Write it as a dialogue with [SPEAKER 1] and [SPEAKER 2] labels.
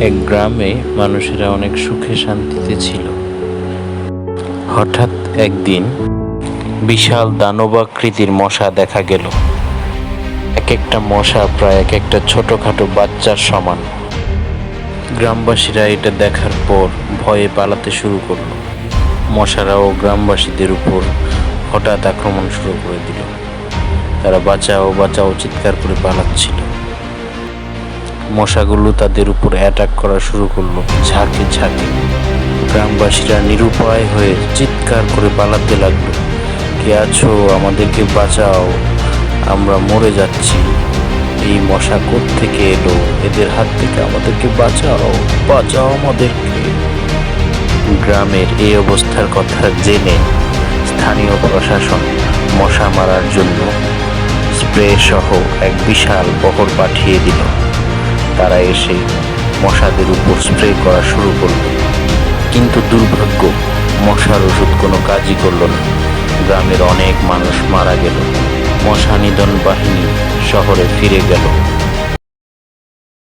[SPEAKER 1] এক গ্রামে মানুষেরা অনেক সুখে শান্তিতে ছিল। হঠাৎ একদিন বিশাল দানবাকৃতির মশা দেখা গেল। এক একটা মশা প্রায় এক একটা ছোটখাটো বাচ্চার সমান। গ্রামবাসীরা এটা দেখার পর ভয়ে পালাতে শুরু করলো। মশারাও গ্রামবাসীদের উপর হঠাৎ আক্রমণ শুরু করে দিল। তারা বাঁচাও বাঁচাও চিৎকার করে পালাচ্ছিল। মশাগুলো তাদের উপর অ্যাটাক করা শুরু করলো ঝাঁকে ঝাঁকে। গ্রামবাসীরা নিরুপায় হয়ে চিৎকার করে পালাতে লাগলো, কে আছো, আমাদেরকে বাঁচাও, আমরা মরে যাচ্ছি, এই মশা কোত্থেকে এলো, এদের হাত থেকে আমাদেরকে বাঁচাও, বাঁচাও আমাদেরকে। গ্রামের এই অবস্থার কথা জেনে স্থানীয় প্রশাসন মশা মারার জন্য স্প্রে সহ এক বিশাল বহর পাঠিয়ে দিল। তারা এসে মশাদের উপর স্প্রে করা শুরু করল, কিন্তু দুর্ভাগ্য, মশার ওষুধ কোনো কাজই করল না। গ্রামের অনেক মানুষ মারা গেল। মশা নিধন বাহিনী শহরে ফিরে গেল।